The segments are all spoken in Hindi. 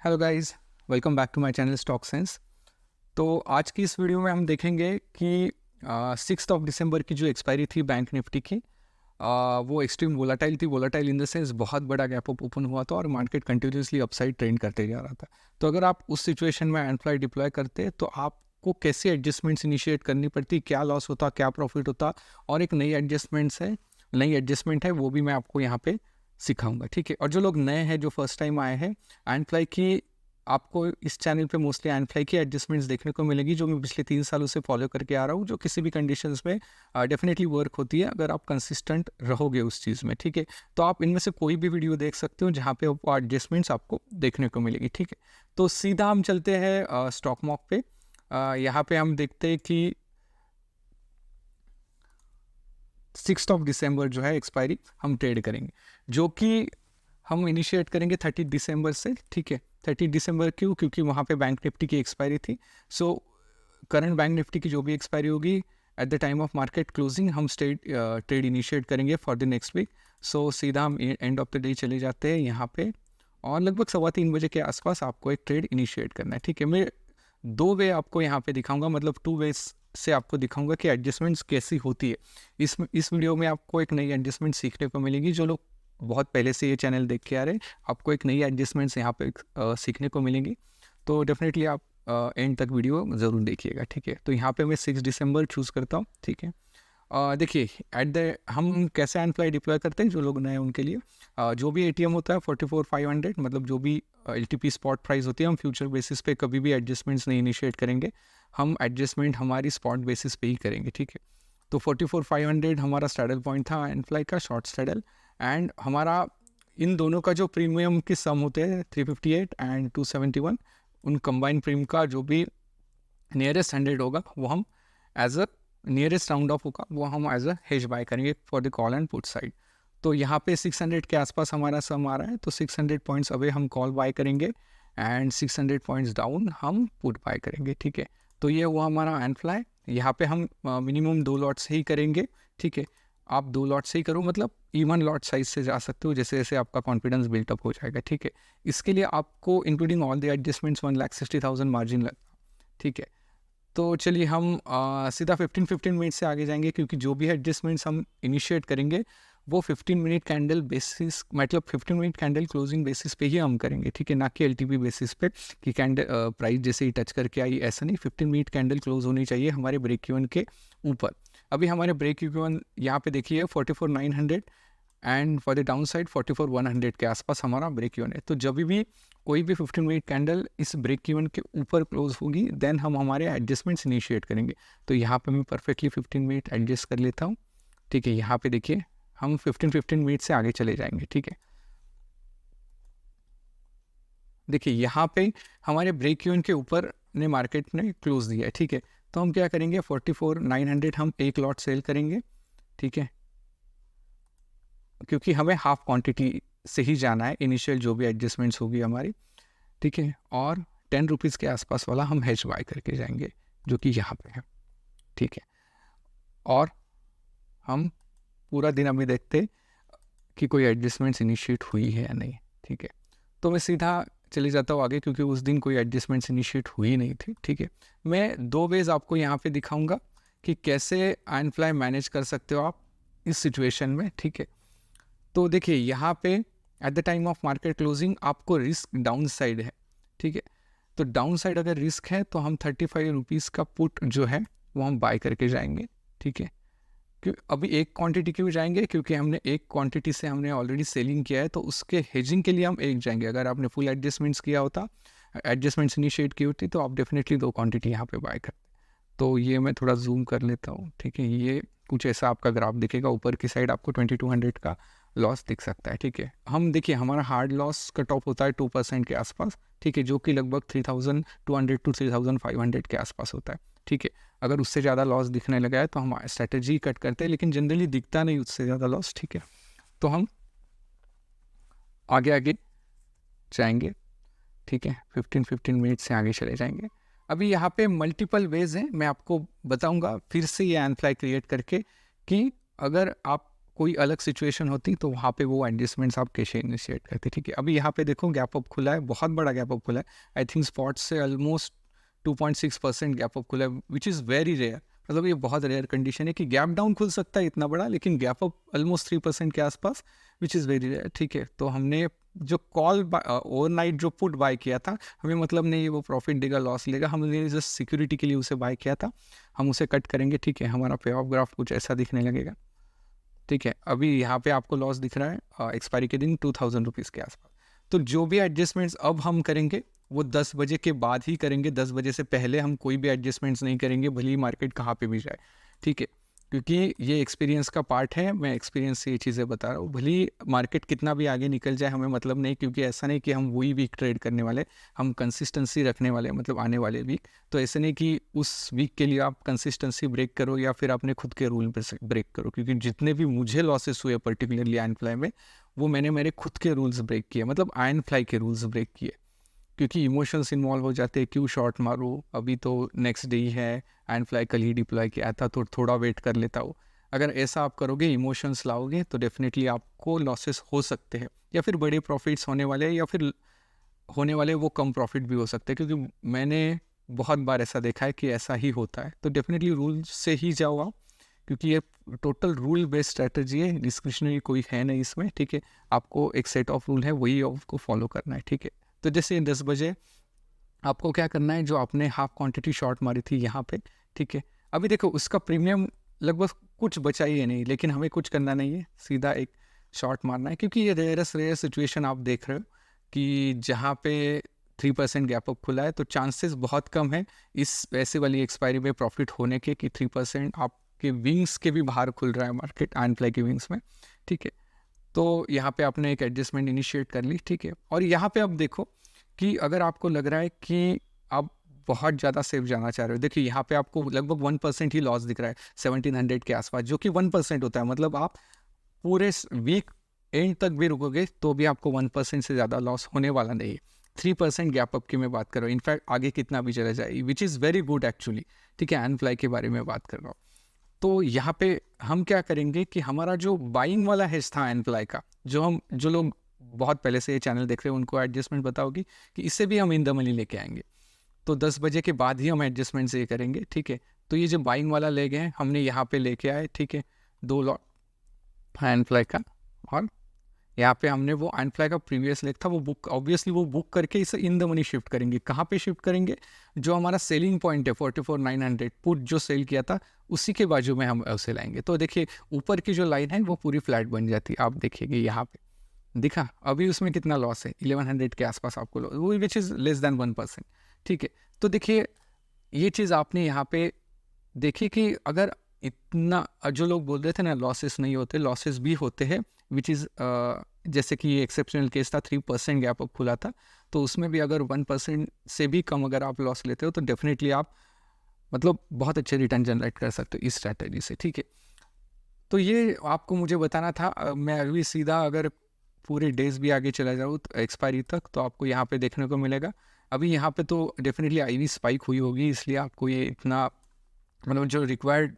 Hello guys, welcome back to my channel stock sense. तो आज की इस वीडियो में हम देखेंगे कि 6 दिसंबर की जो एक्सपायरी थी बैंक निफ्टी की, वो एक्सट्रीम वोलाटाइल थी। वोलाटाइल इन द सेंस बहुत बड़ा गैप अप ओपन हुआ था और मार्केट कंटिन्यूसली अपसाइड ट्रेंड करते जा रहा था। तो अगर आप उस सिचुएशन में एनफ्लाई डिप्लॉय करते तो आपको कैसे एडजस्टमेंट्स इनिशिएट करनी पड़ती, क्या लॉस होता, क्या प्रॉफिट होता, और एक नई एडजस्टमेंट है वो भी मैं आपको यहाँ पे सिखाऊंगा। ठीक है, और जो लोग नए हैं, जो फर्स्ट टाइम आए हैं, एनफ्लाई की आपको इस चैनल पे मोस्टली एनफ्लाई की एडजस्टमेंट्स देखने को मिलेगी जो मैं पिछले 3 सालों से फॉलो करके आ रहा हूँ, जो किसी भी कंडीशंस में डेफिनेटली वर्क होती है अगर आप कंसिस्टेंट रहोगे उस चीज़ में। ठीक है, तो आप इनमें से कोई भी वीडियो देख सकते हो जहाँ पे एडजस्टमेंट्स आपको देखने को मिलेगी। ठीक है, तो सीधा हम चलते हैं स्टॉक मॉक पे। यहाँ पे हम देखते हैं कि 6 दिसंबर जो है एक्सपायरी हम ट्रेड करेंगे, जो कि हम इनिशिएट करेंगे 30 दिसंबर से। ठीक है, 30 दिसंबर क्यों? क्योंकि वहाँ पे बैंक निफ्टी की एक्सपायरी थी। सो करंट बैंक निफ्टी की जो भी एक्सपायरी होगी at the time of market closing हम ट्रेड इनिशिएट करेंगे फॉर द नेक्स्ट वीक। सो सीधा हम एंड ऑफ द डे चले जाते हैं यहाँ पे, और लगभग 3:15 बजे के आसपास आपको एक ट्रेड इनिशिएट करना है। ठीक है, मैं 2 वे आपको यहाँ पे दिखाऊंगा, मतलब 2 वेज से आपको दिखाऊंगा कि एडजस्टमेंट्स कैसी होती है। इस वीडियो में आपको एक नई एडजस्टमेंट सीखने को मिलेगी। जो लोग बहुत पहले से ये चैनल देख के आ रहे हैं, आपको एक नई एडजस्टमेंट्स यहाँ पे सीखने को मिलेंगी। तो डेफिनेटली आप एंड तक वीडियो ज़रूर देखिएगा। ठीक है, तो यहाँ पे मैं 6 दिसंबर चूज़ करता हूँ। ठीक है, देखिए हम कैसे एनफ्लाई डिप्लॉय करते हैं, जो लोग नए हैं उनके लिए जो भी एटीएम होता है 44,500, मतलब जो भी एलटीपी स्पॉट प्राइस होती है, हम फ्यूचर बेसिस पे कभी भी एडजस्टमेंट्स नहीं इनिशिएट करेंगे। हम एडजस्टमेंट हमारी स्पॉट बेसिस पे ही करेंगे। ठीक है, तो 44,500 हमारा स्ट्रैडल पॉइंट था एनफ्लाई का, शॉर्ट स्ट्रैडल। एंड हमारा इन दोनों का जो प्रीमियम के सम होते हैं 358 एंड 271, उन कंबाइंड प्रीमियम का जो भी नियरेस्ट 100 होगा वो हम as a nearest round off होगा वो हम एज अ हेज बाय करेंगे for the call and put side. तो यहाँ पे 600 के आसपास हमारा सम आ रहा है, तो 600 पॉइंट्स अवे हम कॉल बाय करेंगे एंड 600 पॉइंट्स डाउन हम पुट बाय करेंगे। ठीक है, तो ये हुआ हमारा एनफ्लाई। यहाँ पे हम मिनिमम 2 लॉट से ही करेंगे। ठीक है, आप 2 लॉट से ही करो, मतलब इवन लॉट साइज से जा सकते हो, जैसे जैसे आपका कॉन्फिडेंस बिल्टअप हो जाएगा। ठीक है, इसके लिए आपको including all the adjustments 1,60,000 margin लगता। ठीक है, तो चलिए हम सीधा 15 मिनट से आगे जाएंगे, क्योंकि जो भी एडजस्टमेंट्स हम इनिशिएट करेंगे वो 15 मिनट कैंडल बेसिस, मतलब 15 मिनट कैंडल क्लोजिंग बेसिस पे ही हम करेंगे। ठीक है, ना कि एलटीपी बेसिस पे कि कैंडल प्राइस जैसे ही टच करके आई, ऐसा नहीं। 15 मिनट कैंडल क्लोज होनी चाहिए हमारे ब्रेक इवन के ऊपर। अभी हमारे ब्रेक इवन यहाँ पे देखिए 44,900 and for the down side 44,100 के आसपास हमारा ब्रेक इवन है। तो जब भी कोई भी 15 मिनट कैंडल इस ब्रेक इवन के ऊपर क्लोज होगी, देन हम हमारे एडजस्टमेंट्स इनिशिएट करेंगे। तो यहाँ पे मैं परफेक्टली 15 मिनट एडजस्ट कर लेता हूँ। ठीक है, यहाँ पे देखिए हम 15 मिनट से आगे चले जाएंगे। ठीक है, देखिए यहाँ पे हमारे ब्रेक इवन के ऊपर ने मार्केट ने क्लोज दिया है। ठीक है, तो हम क्या करेंगे, 44,900 हम एक लॉट सेल करेंगे। ठीक है, क्योंकि हमें हाफ क्वांटिटी से ही जाना है, इनिशियल जो भी एडजस्टमेंट्स होगी हमारी। ठीक है, और 10 रुपीज़ के आसपास वाला हम हेज बाय करके जाएंगे, जो कि यहाँ पे है। ठीक है, और हम पूरा दिन अभी देखते कि कोई एडजस्टमेंट्स इनिशिएट हुई है या नहीं। ठीक है, तो मैं सीधा चले जाता हूँ आगे, क्योंकि उस दिन कोई एडजस्टमेंट्स इनिशिएट हुई नहीं थी। ठीक है, मैं 2 वेज आपको यहाँ पे दिखाऊंगा कि कैसे एनफ्लाई मैनेज कर सकते हो आप इस सिचुएशन में। ठीक है, तो देखिए यहाँ पे at the time of market closing आपको रिस्क डाउन साइड है। ठीक है, तो डाउन साइड अगर रिस्क है तो हम 35 रुपीज़ का पुट जो है वो हम बाय करके जाएंगे। ठीक है, क्यों अभी एक क्वांटिटी क्यों जाएंगे, क्योंकि हमने एक क्वांटिटी से हमने ऑलरेडी सेलिंग किया है, तो उसके हेजिंग के लिए हम एक जाएंगे। अगर आपने फुल एडजस्टमेंट्स किया होता, एडजस्टमेंट्स इनिशिएट की होती, तो आप डेफिनेटली 2 क्वांटिटी यहाँ पे बाय करते। तो ये मैं थोड़ा जूम कर लेता हूँ। ठीक है, ये कुछ ऐसा आपका ग्राफ दिखेगा, ऊपर की साइड आपको 2200 का लॉस दिख सकता है। ठीक है, हम देखिए हमारा हार्ड लॉस कट ऑफ होता है 2% के आसपास। ठीक है, जो कि लगभग 3,200 टू 3,500 के आसपास होता है। ठीक है, अगर उससे ज़्यादा लॉस दिखने लगा है तो हम स्ट्रेटजी कट करते हैं, लेकिन जनरली दिखता नहीं उससे ज़्यादा लॉस। ठीक है, तो हम आगे आगे जाएंगे। ठीक है, 15 मिनट से आगे चले जाएंगे। अभी यहाँ पे मल्टीपल वेज हैं, मैं आपको बताऊंगा फिर से ये एनफ्लाई क्रिएट करके कि अगर आप कोई अलग सिचुएशन होती तो वहाँ पे वो एडजस्टमेंट्स आप कैसे इनिशिएट करते, ठीक है। अभी यहाँ पे देखो गैप अप खुला है, बहुत बड़ा गैप अप खुला है। आई थिंक स्पॉट से ऑलमोस्ट 2.6% गैप अप खुला है, विच इज़ वेरी रेयर। मतलब ये बहुत रेयर कंडीशन है कि गैप डाउन खुल सकता है इतना बड़ा, लेकिन गैप अप ऑलमोस्ट 3% के आसपास, विच इज़ वेरी रेयर, ठीक है। तो हमने जो कॉल ओवरनाइट जो पुट बाय किया था, हमें मतलब नहीं वो प्रॉफिट देगा लॉस लेगा, हमने जस्ट सिक्योरिटी के लिए उसे बाय किया था। हम उसे कट करेंगे, ठीक है। हमारा पे ऑफ ग्राफ कुछ ऐसा दिखने लगेगा, ठीक है। अभी यहाँ पे आपको लॉस दिख रहा है एक्सपायरी के दिन 2000 रुपीज़ के आसपास। तो जो भी एडजस्टमेंट्स अब हम करेंगे वो 10 बजे के बाद ही करेंगे, 10 बजे से पहले हम कोई भी एडजस्टमेंट्स नहीं करेंगे, भले ही मार्केट कहाँ पे भी जाए, ठीक है। क्योंकि ये एक्सपीरियंस का पार्ट है, मैं एक्सपीरियंस से ये चीज़ें बता रहा हूँ। भले ही मार्केट कितना भी आगे निकल जाए हमें मतलब नहीं, क्योंकि ऐसा नहीं कि हम वही वीक ट्रेड करने वाले, हम कंसिस्टेंसी रखने वाले, मतलब आने वाले वीक। तो ऐसे नहीं कि उस वीक के लिए आप कंसिस्टेंसी ब्रेक करो या फिर अपने खुद के रूल पर ब्रेक करो, क्योंकि जितने भी मुझे लॉसेस हुए पर्टिकुलरली आयरन फ्लाई में, वो मैंने मेरे खुद के रूल्स ब्रेक किए, मतलब आयरन फ्लाई के रूल्स ब्रेक किए, क्योंकि इमोशंस इन्वॉल्व हो जाते हैं। क्यों शॉर्ट मारूँ, अभी तो नेक्स्ट डे ही है, आयरन फ्लाई कल ही डिप्लॉय किया था तो थोड़ा वेट कर लेता हूँ। अगर ऐसा आप करोगे, इमोशंस लाओगे, तो डेफिनेटली आपको लॉसेस हो सकते हैं, या फिर बड़े प्रॉफिट्स होने वाले हैं, या फिर होने वाले वो कम प्रॉफिट भी हो सकते हैं, क्योंकि मैंने बहुत बार ऐसा देखा है कि ऐसा ही होता है। तो डेफिनेटली रूल से ही जाओ आप, क्योंकि ये टोटल रूल बेस्ड स्ट्रैटेजी है, डिस्क्रिशनरी कोई है नहीं इसमें, ठीक है। आपको एक सेट ऑफ रूल है, वही आपको फॉलो करना है, ठीक है। तो जैसे 10 बजे आपको क्या करना है, जो आपने हाफ क्वांटिटी शॉर्ट मारी थी यहाँ पे, ठीक है। अभी देखो उसका प्रीमियम लगभग कुछ बचा ही है नहीं, लेकिन हमें कुछ करना नहीं है, सीधा एक शॉर्ट मारना है, क्योंकि ये रेयर सिचुएशन आप देख रहे हो कि जहाँ पे 3% गैप अप खुला है, तो चांसेस बहुत कम है इस वैसे वाली एक्सपायरी में प्रॉफिट होने के कि 3% आपके विंग्स के भी बाहर खुल रहा है मार्केट, आयरन फ्लाई के विंग्स में, ठीक है। तो यहाँ पे आपने एक एडजस्टमेंट इनिशिएट कर ली, ठीक है। और यहाँ पे अब देखो कि अगर आपको लग रहा है कि आप बहुत ज़्यादा सेफ जाना चाह रहे हो, देखिए यहाँ पे आपको लगभग 1% ही लॉस दिख रहा है 1700 के आसपास, जो कि 1% होता है। मतलब आप पूरे वीक एंड तक भी रुकोगे तो भी आपको 1% से ज़्यादा लॉस होने वाला नहीं है। 3% गैप अप की मैं बात कर रहा हूँ, इनफैक्ट आगे कितना भी चला जाए, which is very good actually, ठीक है। आयरन फ्लाई के बारे में बात कर रहा हूँ। तो यहाँ पे हम क्या करेंगे कि हमारा जो बाइंग वाला हिस्सा था आयरन फ्लाई का, जो लोग बहुत पहले से ये चैनल देख रहे हैं उनको एडजस्टमेंट पता होगी कि इससे भी हम इन द मनी लेके आएंगे। तो 10 बजे के बाद ही हम एडजस्टमेंट से ये करेंगे, ठीक है। तो ये जो बाइंग वाला ले गए हमने यहाँ पे लेके आए, ठीक है, 2 लॉट आयरन फ्लाई का। और यहाँ पे हमने वो आयरन फ्लाई का प्रीवियस लेग था वो बुक, ऑब्वियसली वो बुक करके इसे इन द मनी शिफ्ट करेंगे। कहाँ पे शिफ्ट करेंगे, जो हमारा सेलिंग पॉइंट है 44,900 पुट जो सेल किया था उसी के बाजू में हम उसे लाएंगे। तो देखिए ऊपर की जो लाइन है वो पूरी फ्लैट बन जाती है, आप देखिएगा यहाँ पे दिखा। अभी उसमें कितना लॉस है, 1100 के आसपास आपको लॉस, वो विच इज़ लेस देन 1%, ठीक है। तो देखिए ये चीज़ आपने यहाँ पे देखी कि अगर इतना, जो लोग बोल रहे थे ना लॉसेस नहीं होते, लॉसेस भी होते हैं, विच इज़ जैसे कि ये एक्सेप्शनल केस था, 3% गैप अप खुला था, तो उसमें भी अगर 1% से भी कम अगर आप लॉस लेते हो तो डेफिनेटली आप मतलब बहुत अच्छे रिटर्न जनरेट कर सकते हो इस स्ट्रैटेजी से, ठीक है। तो ये आपको मुझे बताना था। मैं अभी सीधा अगर पूरे डेज भी आगे चला जाऊँ तो एक्सपायरी तक, तो आपको यहाँ पे देखने को मिलेगा। अभी यहाँ पे तो डेफिनेटली आईवी स्पाइक हुई होगी, इसलिए आपको ये इतना मतलब जो रिक्वायर्ड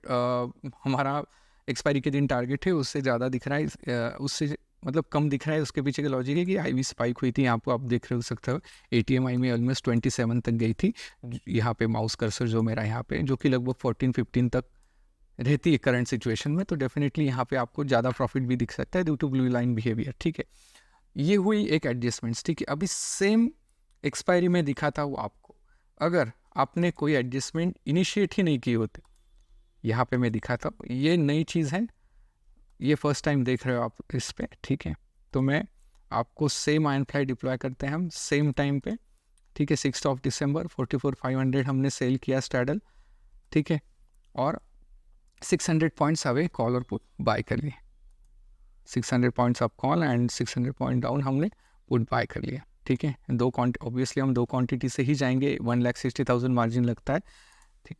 हमारा एक्सपायरी के दिन टारगेट है उससे ज़्यादा दिख रहा है, उससे मतलब कम दिख रहा है। उसके पीछे का लॉजिक है कि आईवी स्पाइक हुई थी, यहाँ पर आप देख रहे हो सकते हो ATMI में ऑलमोस्ट 27 तक गई थी। यहाँ पे माउस कर्सर जो मेरा यहाँ पे, जो कि लगभग 14-15 तक रहती है करंट सिचुएशन में, तो डेफिनेटली यहाँ पे आपको ज़्यादा प्रॉफिट भी दिख सकता है due to blue line behaviour, ठीक है। ये हुई एक एडजस्टमेंट्स, ठीक है। अभी सेम एक्सपायरी में दिखा था वो आपको, अगर आपने कोई एडजस्टमेंट इनिशिएट ही नहीं किए होते, यहाँ पे मैं दिखाता हूँ, ये नई चीज़ है, ये फर्स्ट टाइम देख रहे हो आप इस पर, ठीक है। तो मैं आपको सेम आयरन फ्लाई डिप्लॉय करते हैं हम सेम टाइम पे, ठीक है। 6 दिसंबर 44,500 हमने सेल किया स्ट्रैडल, ठीक है। और 600 पॉइंट्स अवे कॉल और पुट बाय कर लिए, 600 points up call and 600 point down हमने पुट बाय कर लिया, ठीक है। दो क्वांटिटी, ऑब्वियसली हम 2 क्वांटिटी से ही जाएंगे, 1,60,000 मार्जिन लगता है, ठीक।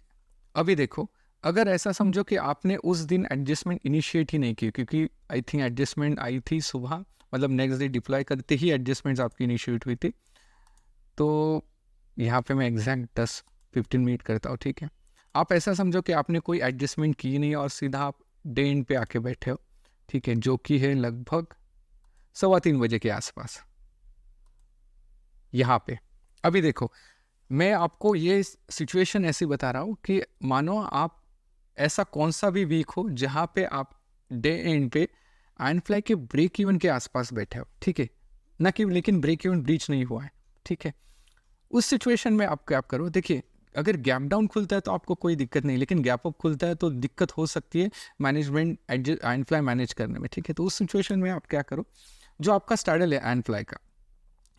अभी देखो अगर ऐसा समझो कि आपने उस दिन एडजस्टमेंट इनिशिएट ही नहीं की, क्योंकि आई थिंक एडजस्टमेंट आई थी सुबह, मतलब नेक्स्ट डे डिप्लॉय करते ही एडजस्टमेंट्स आपकी इनिशिएट हुई थी। तो यहाँ पे मैं एग्जैक्ट 10-15 मिनट करता हूँ, ठीक है। आप ऐसा समझो कि आपने कोई एडजस्टमेंट की नहीं और सीधा आप डे एंड पे आके बैठे हो, ठीक है, जो कि है लगभग 3:15 बजे के आसपास यहाँ पे। अभी देखो, मैं आपको ये सिचुएशन ऐसी बता रहा हूँ कि मानो आप ऐसा कौन सा भी वीक हो जहाँ पे आप डे एंड पे आयरन फ्लाई के ब्रेक इवन के आसपास बैठे हो, ठीक है, ना कि लेकिन ब्रेक इवन ब्रीच नहीं हुआ है, ठीक है। उस सिचुएशन में आप क्या करो, देखिए अगर गैप डाउन खुलता है तो आपको कोई दिक्कत नहीं, लेकिन गैप अप खुलता है तो दिक्कत हो सकती है मैनेजमेंट आयरन फ्लाई मैनेज करने में, ठीक है। तो उस सिचुएशन में आप क्या करो, जो आपका स्टैडल है आयरन फ्लाई का,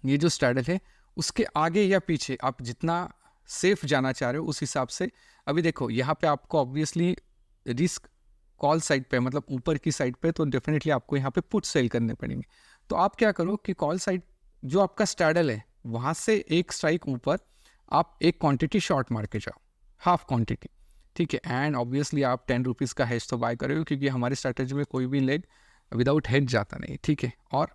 ये जो स्टैडल है उसके आगे या पीछे आप जितना सेफ जाना चाह रहे हो उस हिसाब से। अभी देखो यहाँ पे आपको ऑब्वियसली रिस्क कॉल साइड पे, मतलब ऊपर की साइड पे, तो डेफिनेटली आपको यहाँ पे पुट सेल करने पड़ेंगे। तो आप क्या करो कि कॉल साइड जो आपका स्टैडल है वहाँ से एक स्ट्राइक ऊपर आप एक क्वांटिटी शॉर्ट मार के जाओ, हाफ क्वांटिटी, ठीक है। एंड ऑब्वियसली आप 10 रुपीज़ का हेज तो बाय करोगे, क्योंकि हमारे स्ट्रैटेजी में कोई भी लेग विदाउट हेज जाता नहीं, ठीक है। और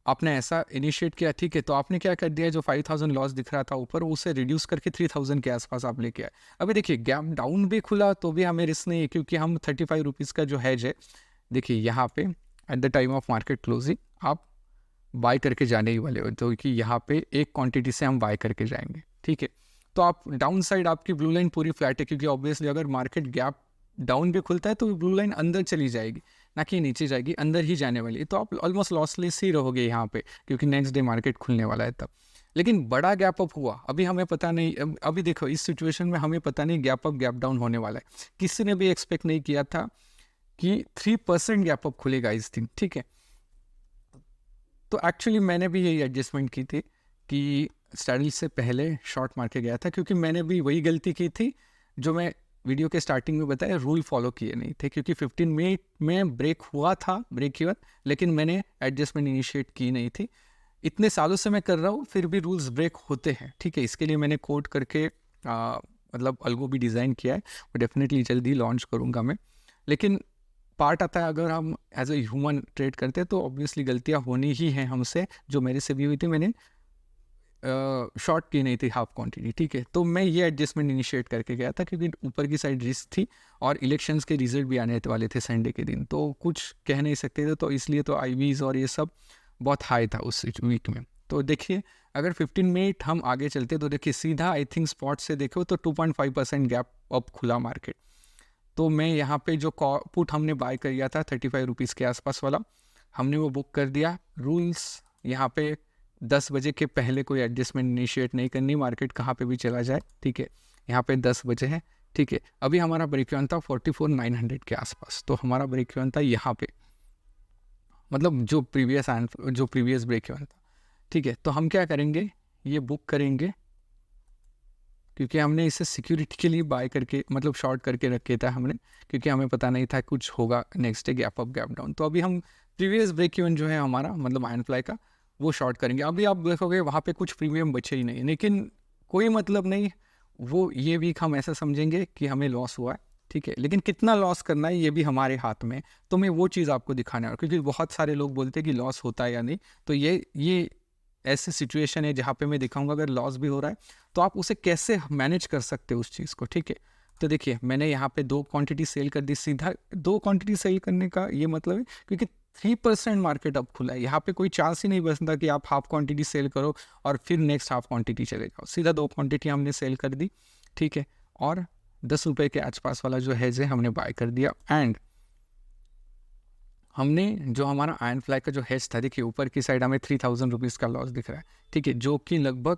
आपने ऐसा इनिशिएट किया, ठीक है, तो आपने क्या कर दिया, जो 5000 लॉस दिख रहा था ऊपर उसे रिड्यूस करके 3000 के आसपास आप लेके आए। अभी देखिए गैप डाउन भी खुला तो भी हमें रिस्क नहीं है, क्योंकि हम 35 रुपीज़ का जो हैज है, देखिए यहाँ पे at the time of market closing आप बाय करके जाने ही वाले हो, तो कि यहाँ पे एक क्वांटिटी से हम बाय करके जाएंगे, ठीक है। तो आप डाउन साइड आपकी ब्लू लाइन पूरी फ्लैट है, क्योंकि ऑब्वियसली अगर मार्केट गैप डाउन भी खुलता है तो ब्लू लाइन अंदर चली जाएगी, ना कि नीचे जाएगी, अंदर ही जाने वाली है। तो आप ऑलमोस्ट लॉसलेस ही रहोगे यहाँ पे, क्योंकि नेक्स्ट डे मार्केट खुलने वाला है तब। लेकिन बड़ा गैप अप हुआ, अभी हमें पता नहीं, अभी देखो इस सिचुएशन में हमें पता नहीं गैप अप गैप डाउन होने वाला है। किसी ने भी एक्सपेक्ट नहीं किया था कि 3% गैप अप खुलेगा इस दिन, ठीक है। तो एक्चुअली मैंने भी यही एडजस्टमेंट की थी कि स्टैडल से पहले शॉर्ट मार के गया था, क्योंकि मैंने भी वही गलती की थी जो मैं वीडियो के स्टार्टिंग में बताया, रूल फॉलो किए नहीं थे, क्योंकि 15 मिनट में ब्रेक हुआ था, ब्रेक इवन, लेकिन मैंने एडजस्टमेंट इनिशिएट की नहीं थी। इतने सालों से मैं कर रहा हूँ फिर भी रूल्स ब्रेक होते हैं, ठीक है। इसके लिए मैंने कोड करके मतलब अल्गो भी डिज़ाइन किया है, वो डेफिनेटली जल्दी लॉन्च करूँगा मैं। लेकिन पार्ट आता है, अगर हम एज ए ह्यूमन ट्रेड करते हैं तो ऑब्वियसली गलतियाँ होनी ही हैं हमसे, जो मेरे से भी हुई थी। मैंने शॉर्ट की नहीं थी हाफ क्वांटिटी, ठीक है। तो मैं ये एडजस्टमेंट इनिशिएट करके गया था, क्योंकि ऊपर की साइड रिस्क थी और इलेक्शंस के रिजल्ट भी आने वाले थे संडे के दिन, तो कुछ कह नहीं सकते थे, तो इसलिए तो आईवीज और ये सब बहुत हाई था उस वीक में। तो देखिए अगर 15 मिनट हम आगे चलते तो देखिए सीधा आई थिंक स्पॉट से देखो तो 2.5% गैप अप खुला मार्केट। तो मैं यहाँ पे जो पुट हमने बाय किया था 35 रुपीज़ के आसपास वाला, हमने वो बुक कर दिया। रूल्स यहाँ पे 10 बजे के पहले कोई एडजस्टमेंट इनिशिएट नहीं करनी, मार्केट कहाँ पे भी चला जाए, ठीक है। यहाँ पे 10 बजे है, ठीक है। अभी हमारा ब्रेक इवन था 44,900 के आसपास, तो हमारा ब्रेक इवन था यहाँ पे, मतलब जो प्रीवियस ब्रेक इवन था, ठीक है। तो हम क्या करेंगे, ये बुक करेंगे, क्योंकि हमने इसे सिक्योरिटी के लिए बाय करके, मतलब शॉर्ट करके रखे था हमने, क्योंकि हमें पता नहीं था कुछ होगा next day gap up gap down. तो अभी हम प्रीवियस ब्रेक इवन जो है हमारा, मतलब आयरन फ्लाई का, वो शॉर्ट करेंगे। अभी आप देखोगे वहाँ पे कुछ प्रीमियम बचे ही नहीं, लेकिन कोई मतलब नहीं, वो ये वीक हम ऐसा समझेंगे कि हमें लॉस हुआ है, ठीक है। लेकिन कितना लॉस करना है ये भी हमारे हाथ में, तो मैं वो चीज़ आपको दिखाने वाला, क्योंकि बहुत सारे लोग बोलते हैं कि लॉस होता है या नहीं। तो ये ऐसी सिचुएशन है जहाँ पे मैं दिखाऊंगा अगर लॉस भी हो रहा है तो आप उसे कैसे मैनेज कर सकते हो उस चीज़ को, ठीक है। तो देखिए मैंने यहाँ पे 2 क्वांटिटी सेल कर दी, सीधा 2 क्वांटिटी सेल करने का ये मतलब है क्योंकि 3% मार्केट अब खुला है, यहाँ पे कोई चांस ही नहीं बचता कि आप हाफ क्वांटिटी सेल करो और फिर नेक्स्ट हाफ क्वांटिटी चले जाओ। सीधा 2 क्वांटिटी हमने सेल कर दी, ठीक है। और 10 रुपये के आसपास वाला जो हेज है हमने बाय कर दिया। एंड हमने जो हमारा आयरन फ्लाई का जो हेज था, देखिए ऊपर की साइड हमें 3000 रुपीज़ का लॉस दिख रहा है, ठीक है, जो कि लगभग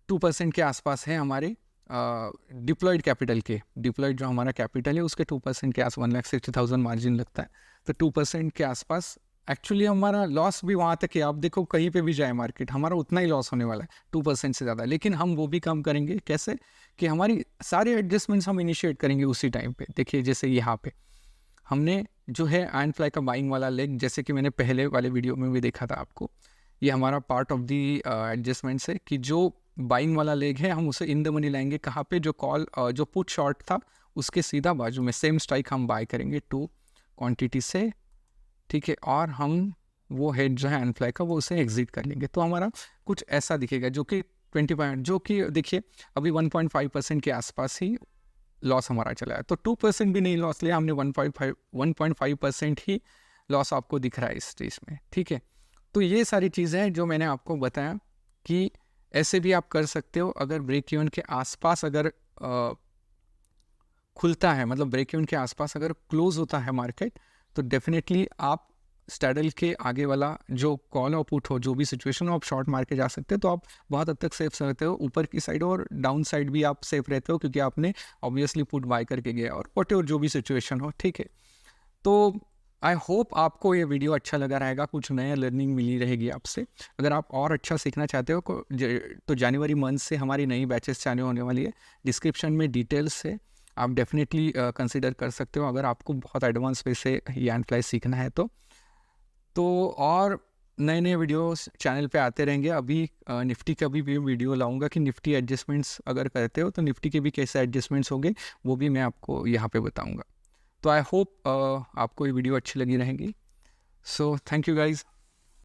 2% के आसपास है हमारे डिप्लॉयड कैपिटल के। डिप्लॉयड जो हमारा कैपिटल है उसके 2% के आस 1,60,000 मार्जिन लगता है, तो 2% के आसपास एक्चुअली हमारा लॉस भी वहाँ तक है। आप देखो कहीं पे भी जाए मार्केट, हमारा उतना ही लॉस होने वाला है, 2% से ज़्यादा। लेकिन हम वो भी कम करेंगे, कैसे कि हमारी सारे एडजस्टमेंट्स हम इनिशिएट करेंगे उसी टाइम पे। देखिए जैसे यहाँ पे हमने जो है आयरन फ्लाई का बाइंग वाला लेग, जैसे कि मैंने पहले वाले वीडियो में भी देखा था आपको, ये हमारा पार्ट ऑफ दी एडजस्टमेंट्स है कि जो बाइंग वाला लेग है हम उसे इन द मनी लाएंगे। कहाँ पे, जो कॉल जो पुट शॉर्ट था उसके सीधा बाजू में सेम स्ट्राइक हम बाय करेंगे 2 क्वांटिटी से, ठीक है। और हम वो हेड जो है आयरन फ्लाई का वो उसे एग्जिट कर लेंगे। तो हमारा कुछ ऐसा दिखेगा, जो कि 25, जो कि देखिए अभी 1.5% के आसपास ही लॉस हमारा चला है। तो 2% भी नहीं लॉस लिया हमने, 1.5% ही लॉस आपको दिख रहा है इस स्टेज में, ठीक है। तो ये सारी चीज़ें हैं जो मैंने आपको बताया कि ऐसे भी आप कर सकते हो। अगर ब्रेक इवन के आसपास अगर खुलता है, मतलब ब्रेक इवन के आसपास अगर क्लोज होता है मार्केट, तो डेफिनेटली आप स्टैडल के आगे वाला जो कॉल और पुट हो, जो भी सिचुएशन हो, आप शॉर्ट मार के जा सकते हो। तो आप बहुत हद तक सेफ रहते हो, ऊपर की साइड और डाउन साइड भी आप सेफ रहते हो, क्योंकि आपने ऑब्वियसली पुट बाय करके गया, और वॉटेवर जो भी सिचुएशन हो, ठीक है। तो आई होप आपको ये वीडियो अच्छा लगा रहेगा, कुछ नया लर्निंग मिली रहेगी आपसे। अगर आप और अच्छा सीखना चाहते हो तो जनवरी मंथ से हमारी नई बैचेस चालू होने वाली है। डिस्क्रिप्शन में डिटेल्स है, आप डेफिनेटली कंसिडर कर सकते हो अगर आपको बहुत एडवांस वे से यान फ्लाई सीखना है तो और नए नए वीडियोस चैनल पे आते रहेंगे। अभी निफ्टी का भी वीडियो लाऊंगा कि निफ्टी एडजस्टमेंट्स अगर करते हो तो निफ्टी के भी कैसे एडजस्टमेंट्स होंगे, वो भी मैं आपको यहाँ पे बताऊंगा। तो आई होप आपको ये वीडियो अच्छी लगी रहेगी। So thank you guys.